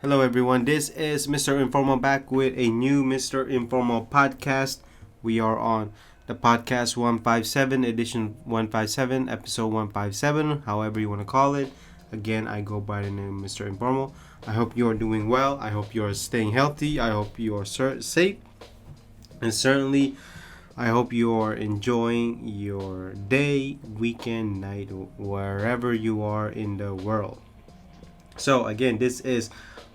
Hello, everyone. This is Mr. Informal back with a new Mr. Informal podcast. We are on the podcast 157, edition 157, episode 157, however you want to call it. Again, I go by the name Mr. Informal. I hope you are doing well. I hope you are staying healthy. I hope you are safe. And certainly, I hope you are enjoying your day, weekend, night, wherever you are in the world. So, again, this is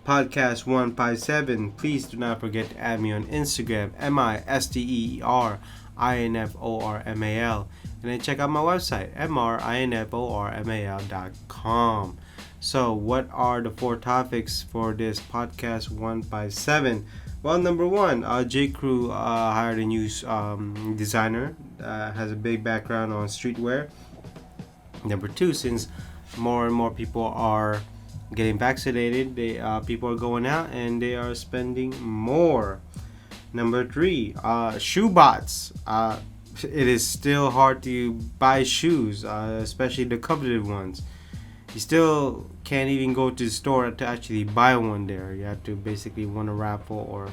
Podcast 157. Please do not forget to add me on Instagram, MISTERINFORMAL. And then check out my website, MRINFORMAL.com. So, what are the four topics for this Podcast 157? Well, number one, J. Crew hired a new designer, has a big background on streetwear. Number two, since more and more people are getting vaccinated, people are going out and they are spending more. Number three, shoe bots. It is still hard to buy shoes, especially the coveted ones. You still can't even go to the store to actually buy one there. You have to basically win a raffle or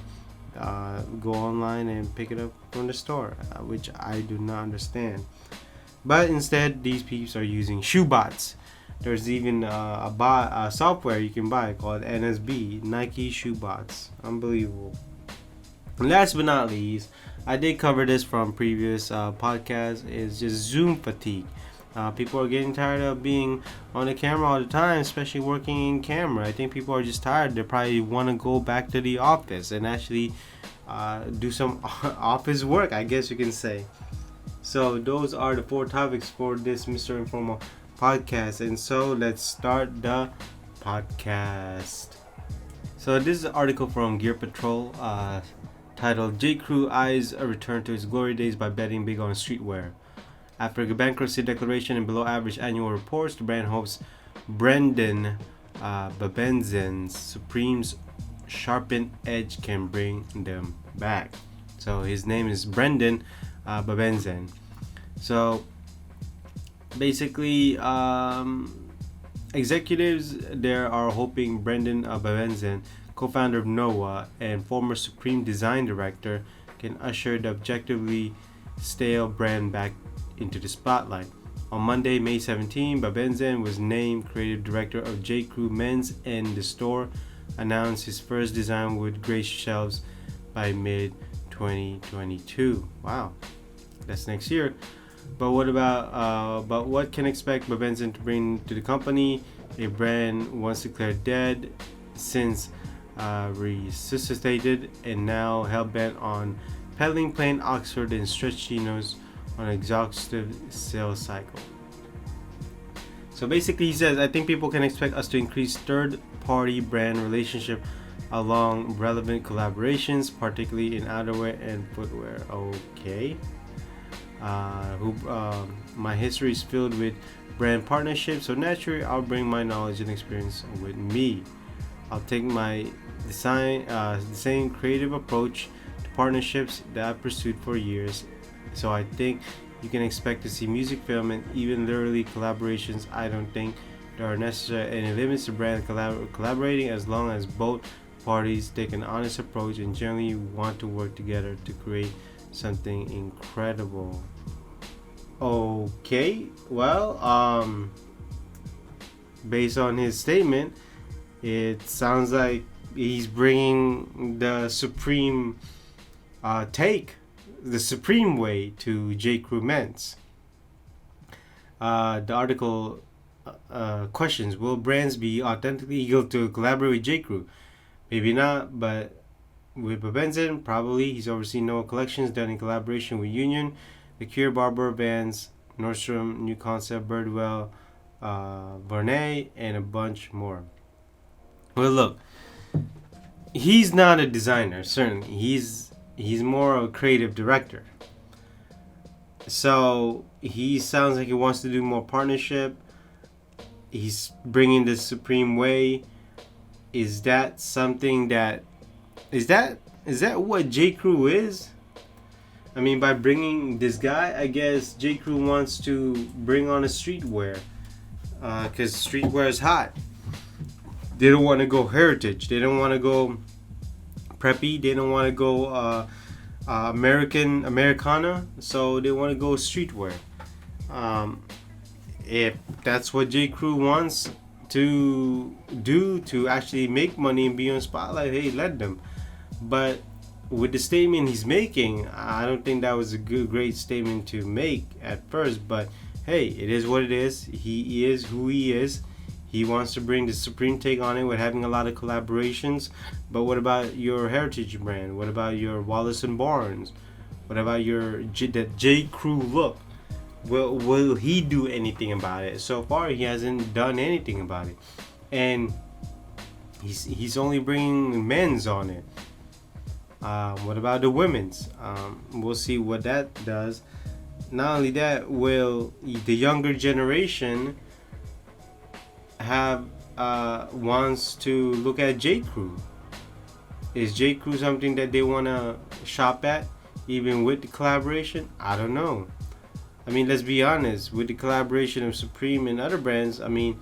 go online and pick it up from the store, which I do not understand. But instead, these peeps are using shoe bots. There's even a software you can buy called NSB, Nike Shoe Bots. Unbelievable. And last but not least, I did cover this from previous podcasts, is just Zoom fatigue. People are getting tired of being on the camera all the time, especially working in camera. I think people are just tired. They probably want to go back to the office and actually do some office work, I guess you can say. So those are the four topics for this Mr. Informal podcast, and so let's start the podcast. So this is an article from Gear Patrol titled J. Crew eyes a return to its glory days by betting big on streetwear. After a bankruptcy declaration and below average annual reports, the brand hopes Brendan Babenzen's Supreme's sharpened edge can bring them back. So his name is Brendan Babenzen. So basically, executives there are hoping Brendan Babenzen, co-founder of Noah and former Supreme design director, can usher the objectively stale brand back into the spotlight. On Monday, May 17, Babenzen was named creative director of J. Crew Men's, and the store announced his first design would grace shelves by mid-2022. Wow, that's next year. But what about but what can expect Babenzen to bring to the company? A brand once declared dead, since resuscitated, and now hell-bent on peddling plain Oxford and stretch chinos on an exhaustive sales cycle. So basically, he says, I think people can expect us to increase third-party brand relationship along relevant collaborations, particularly in outerwear and footwear. Okay. My history is filled with brand partnerships, so naturally I'll bring my knowledge and experience with me. I'll take my the same creative approach to partnerships that I've pursued for years. So I think you can expect to see music, film, and even literally collaborations. I don't think there are necessarily any limits to brand collaborating, as long as both parties take an honest approach and generally want to work together to create something incredible. Okay, well, based on his statement, it sounds like he's bringing the supreme the supreme way to J. Crew Men's. The article questions: will brands be authentically eager to collaborate with J. Crew? Maybe not, but with Babenzen, probably. He's overseen Noah collections done in collaboration with Union, the Cure, Barber, Vans, Nordstrom, New Concept, Birdwell, Barney, and a bunch more. Well, look, he's not a designer, certainly. He's more of a creative director. So he sounds like he wants to do more partnership. He's bringing the Supreme way. Is that something that is that what J. Crew is? I mean, by bringing this guy, I guess J. Crew wants to bring on a streetwear, because streetwear is hot. they don't want to go heritage. They don't want to go preppy. They don't want to go Americana. So they want to go streetwear. If that's what J. Crew wants to do to actually make money and be on spotlight, hey, let them. But with the statement he's making, I don't think that was a great statement to make at first. But hey, it is what it is. He is who he is. He wants to bring the supreme take on it with having a lot of collaborations. But what about your heritage brand? What about your Wallace and Barnes? What about your that J. Crew look? Will he do anything about it? So far, he hasn't done anything about it, and he's only bringing men's on it. What about the women's? We'll see what that does. Not only that, will the younger generation have wants to look at J. Crew? Is J. Crew something that they want to shop at, even with the collaboration? I don't know. I mean, let's be honest. With the collaboration of Supreme and other brands, I mean,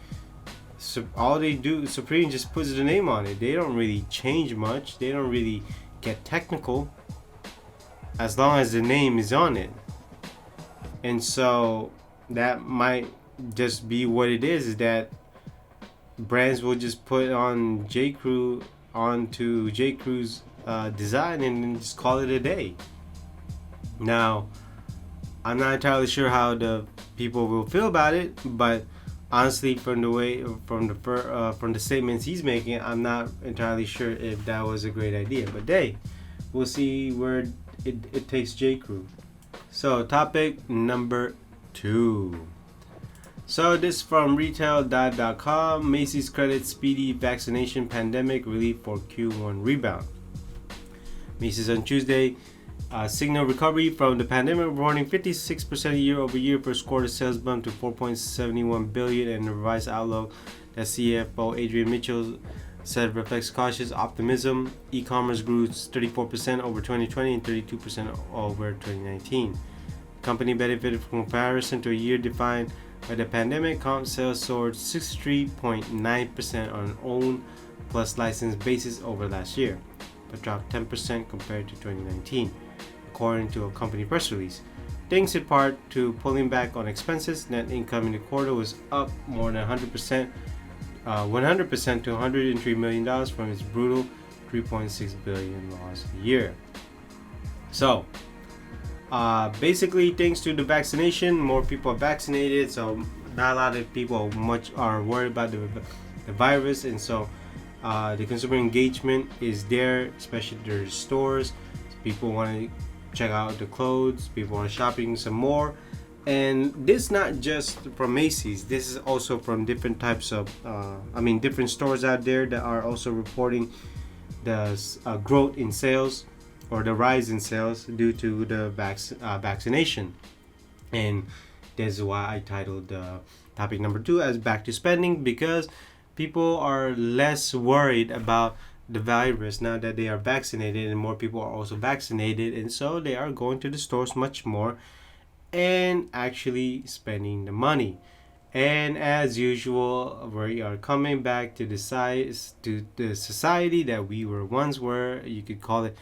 all they do, Supreme just puts the name on it. They don't really change much. They don't really get technical, as long as the name is on it. And so that might just be what it is that brands will just put on J. Crew onto J. Crew's design and then just call it a day. Now, I'm not entirely sure how the people will feel about it, but honestly, from the statements he's making, I'm not entirely sure if that was a great idea. But hey, we'll see where it takes J. Crew. So, topic number 2. So this from retail.com. Macy's credits speedy vaccination pandemic relief for Q1 rebound. Macy's on Tuesday signal recovery from the pandemic, reporting 56% year-over-year first quarter sales bump to $4.71 billion, and the revised outlook that CFO Adrian Mitchell said reflects cautious optimism. E-commerce grew 34% over 2020 and 32% over 2019. The company benefited from comparison to a year defined by the pandemic. Comp sales soared 63.9% on an owned plus licensed basis over last year, but dropped 10% compared to 2019. According to a company press release, thanks in part to pulling back on expenses, net income in the quarter was up more than 100% to $103 million from its brutal $3.6 billion loss a year. So, basically, thanks to the vaccination, more people are vaccinated, so not a lot of people are worried about the virus, and so the consumer engagement is there, especially their stores. People want to check out the clothes, people are shopping some more, and this not just from Macy's, this is also from different types of different stores out there that are also reporting the growth in sales or the rise in sales due to the vaccination. And this is why I titled topic number 2 as back to spending, because people are less worried about the virus now that they are vaccinated, and more people are also vaccinated, and so they are going to the stores much more and actually spending the money. And as usual, we are coming back to the society that we once were. You could call it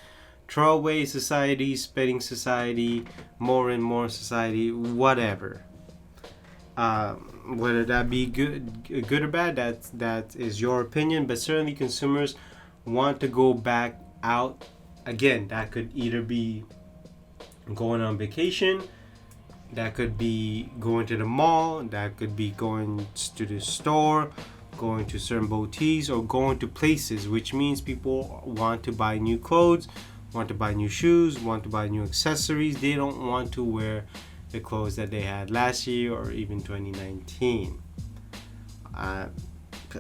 throwaway society, spending society, more and more society, whatever. Whether that be good or bad, that is your opinion. But certainly, consumers want to go back out again. That could either be going on vacation, that could be going to the mall, that could be going to the store, going to certain boutiques, or going to places, which means people want to buy new clothes, want to buy new shoes, want to buy new accessories. They don't want to wear the clothes that they had last year or even 2019.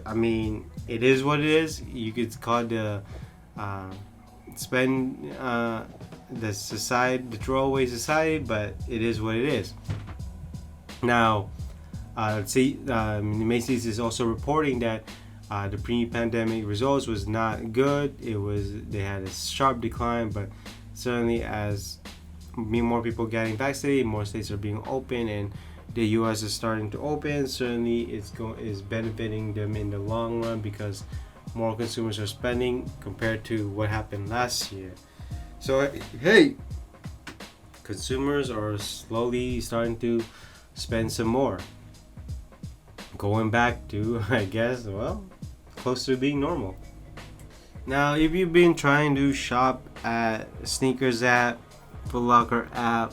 I mean, it is what it is. You could call it the the society, the throwaway society, but it is what it is. Now, Macy's is also reporting that the pre-pandemic results was not good. They had a sharp decline, but certainly as more people getting vaccinated, more states are being open, and the U.S. is starting to open. Certainly, it's benefiting them in the long run, because more consumers are spending compared to what happened last year. So hey, consumers are slowly starting to spend some more. Going back to, I guess, well, close to being normal. Now, if you've been trying to shop at sneakers app, Foot Locker app,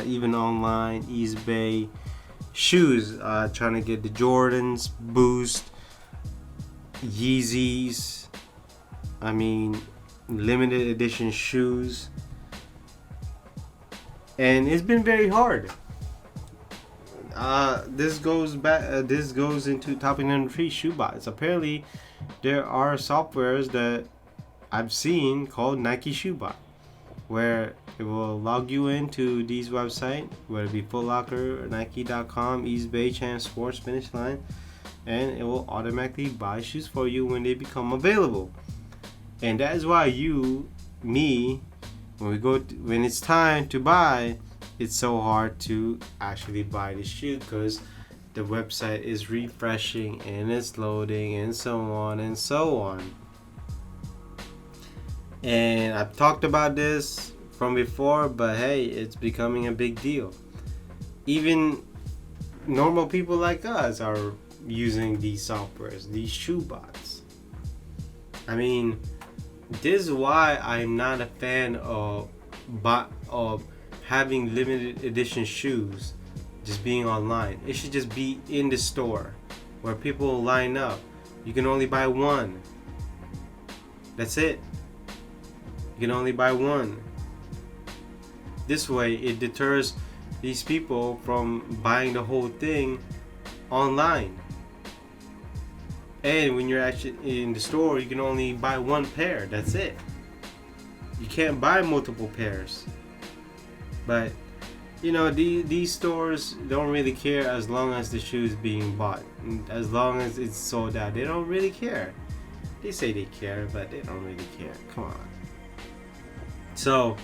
even online, eBay, shoes, trying to get the Jordans, Boost, Yeezys, I mean, limited edition shoes, and it's been very hard. This goes back. This goes into topic number 3, shoe bots. Apparently, there are softwares that I've seen called Nike Shoebot, where it will log you into these websites, whether it be Foot Locker, Nike.com, eBay, Champ Sports, Finish Line, and it will automatically buy shoes for you when they become available. And that is why when it's time to buy, it's so hard to actually buy the shoe because the website is refreshing and it's loading and so on and so on. And I've talked about this from before, but hey, it's becoming a big deal. Even normal people like us are using these softwares, these shoe bots. I mean, this is why I'm not a fan of having limited edition shoes just being online. It should just be in the store where people line up. You can only buy one. That's it. You can only buy one. This way it deters these people from buying the whole thing online. And when you're actually in the store, you can only buy one pair. That's it. You can't buy multiple pairs. But you know, these stores don't really care as long as the shoe is being bought. As long as it's sold out, they don't really care. They say they care, but they don't really care. Come on. So,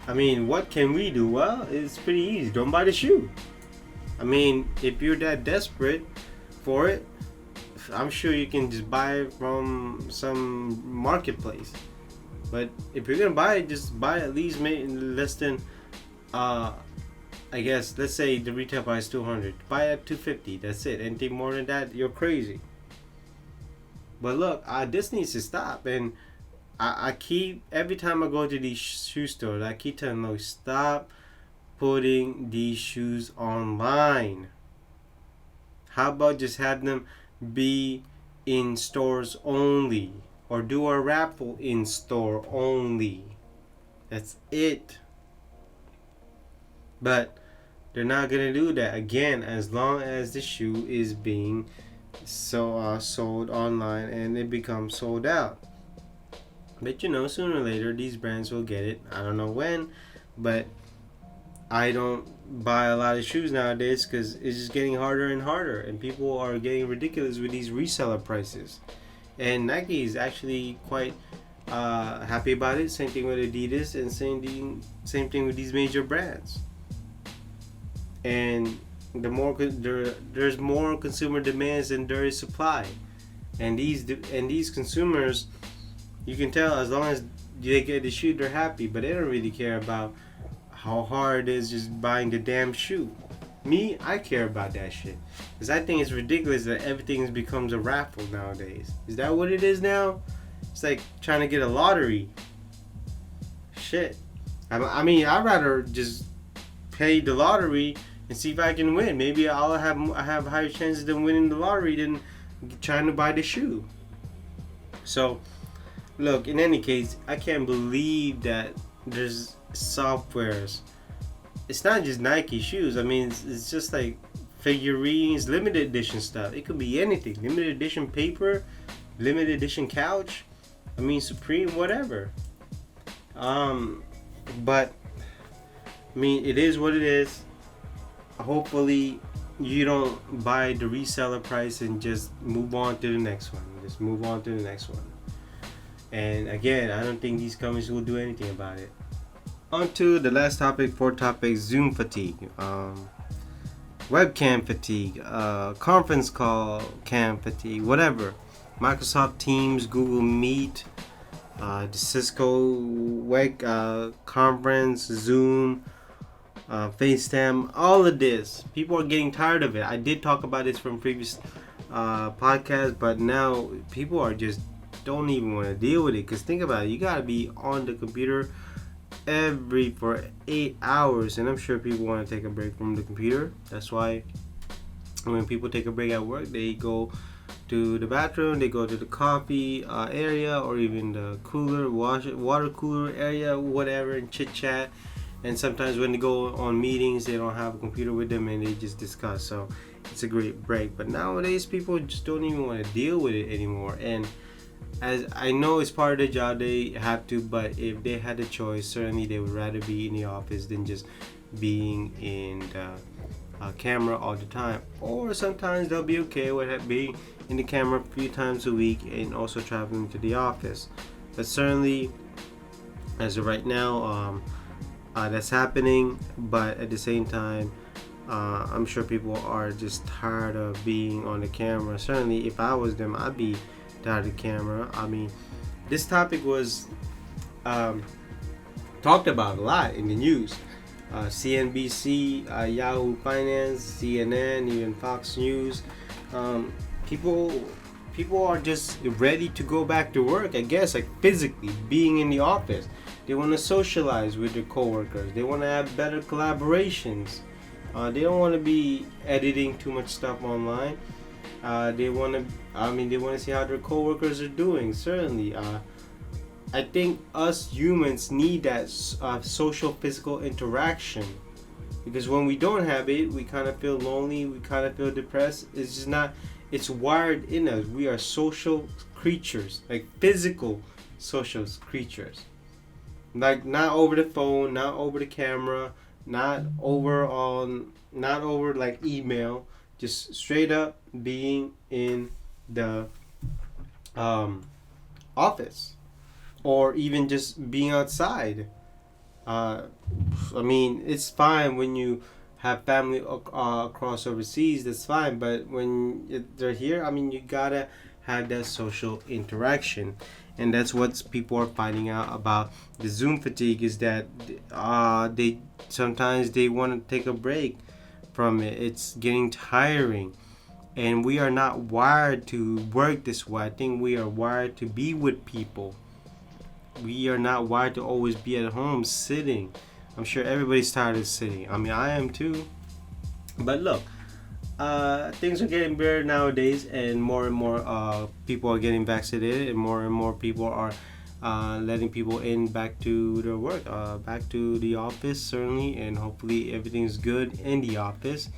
I mean, what can we do? Well, it's pretty easy. Don't buy the shoe. I mean, if you're that desperate for it, I'm sure you can just buy it from some marketplace. But if you're gonna buy it, just buy at least less than, I guess, let's say the retail price is $200. Buy it at $250. That's it. Anything more than that, you're crazy. But look, this needs to stop. And I keep, every time I go to these shoe stores, I keep telling them, stop putting these shoes online. How about just have them be in stores only, or do a raffle in store only? That's it. But they're not gonna do that again as long as the shoe is being sold online and it becomes sold out. But you know, sooner or later these brands will get it. I don't know when, but I don't buy a lot of shoes nowadays because it's just getting harder and harder, and people are getting ridiculous with these reseller prices. And Nike is actually quite happy about it. Same thing with Adidas, and same thing with these major brands. And there's more consumer demands than there is supply, and these consumers, you can tell as long as they get the shoe, they're happy, but they don't really care about how hard it is just buying the damn shoe. Me, I care about that shit, because I think it's ridiculous that everything becomes a raffle nowadays. Is that what it is now? It's like trying to get a lottery. Shit. I mean, I'd rather just pay the lottery and see if I can win. Maybe I have higher chances than winning the lottery than trying to buy the shoe. So, look, in any case, I can't believe that there's softwares. It's not just Nike shoes. I mean, it's just like figurines, limited edition stuff. It could be anything. Limited edition paper, limited edition couch. I mean, Supreme, whatever. But I mean, it is what it is. Hopefully you don't buy the reseller price and just move on to the next one. Just move on to the next one. And again, I don't think these companies will do anything about it. On to the last topic, fourth topic, Zoom fatigue. Webcam fatigue, conference call cam fatigue, whatever. Microsoft Teams, Google Meet, the Cisco Web conference, Zoom, FaceTime, all of this. People are getting tired of it. I did talk about this from previous podcasts, but now people are just don't even want to deal with it. Because think about it, you got to be on the computer for 8 hours, and I'm sure people want to take a break from the computer. That's why when people take a break at work, they go to the bathroom, they go to the coffee area, or even the water cooler area, whatever, and chit chat. And sometimes when they go on meetings, they don't have a computer with them and they just discuss. So it's a great break. But nowadays, people just don't even want to deal with it anymore. And as I know it's part of the job, they have to, but if they had a choice, certainly they would rather be in the office than just being in the camera all the time. Or sometimes they'll be okay with being in the camera a few times a week and also traveling to the office. But certainly, as of right now, that's happening. But at the same time, I'm sure people are just tired of being on the camera. Certainly, if I was them, I'd be tired of the camera. I mean, this topic was talked about a lot in the news. CNBC, Yahoo Finance, CNN, even Fox News. People are just ready to go back to work, I guess, like physically being in the office. They want to socialize with their coworkers. They want to have better collaborations. They don't want to be editing too much stuff online. They want to see how their coworkers are doing. Certainly, I think us humans need that social, physical interaction, because when we don't have it, we kind of feel lonely. We kind of feel depressed. It's just not. It's wired in us. We are social creatures, like physical social creatures. Like not over the phone, not over the camera, not over like email. Just straight up being in the office, or even just being outside. I mean, it's fine when you have family across overseas. That's fine, but when they're here, I mean, you gotta have that social interaction. And that's what people are finding out about the Zoom fatigue, is that they sometimes they want to take a break from it. It's getting tiring, and we are not wired to work this way. I think we are wired to be with people. We are not wired to always be at home sitting. I'm sure everybody's tired of sitting. I mean, I am too. But look, things are getting better nowadays, and more people are getting vaccinated, and more people are letting people in back to their work, back to the office, certainly, and hopefully everything's good in the office.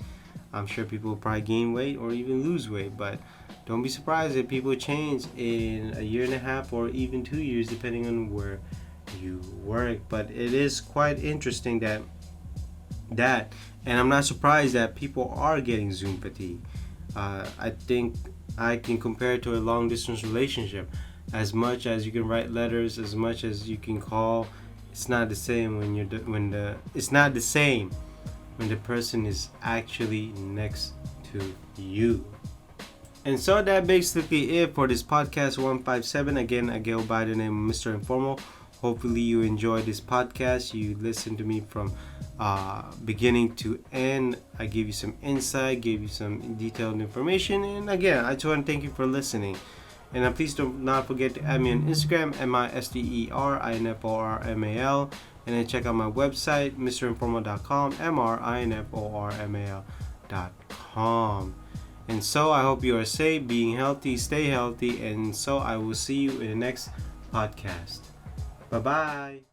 I'm sure people will probably gain weight or even lose weight, but don't be surprised if people change in a year and a half or even 2 years, depending on where you work. But it is quite interesting that and I'm not surprised that people are getting Zoom fatigue. I think I can compare it to a long distance relationship. As much as you can write letters, as much as you can call, it's not the same it's not the same when the person is actually next to you. And so that basically it for this podcast 157. Again, I go by the name of Mr. Informal. Hopefully you enjoyed this podcast. You listened to me from beginning to end. I gave you some insight, gave you some detailed information. And again, I just want to thank you for listening. And please do not forget to add me on Instagram, MISTERINFORMAL. And then check out my website, mrinformal.com, MRINFORMAL.com. And so I hope you are safe, being healthy, stay healthy. And so I will see you in the next podcast. Bye-bye.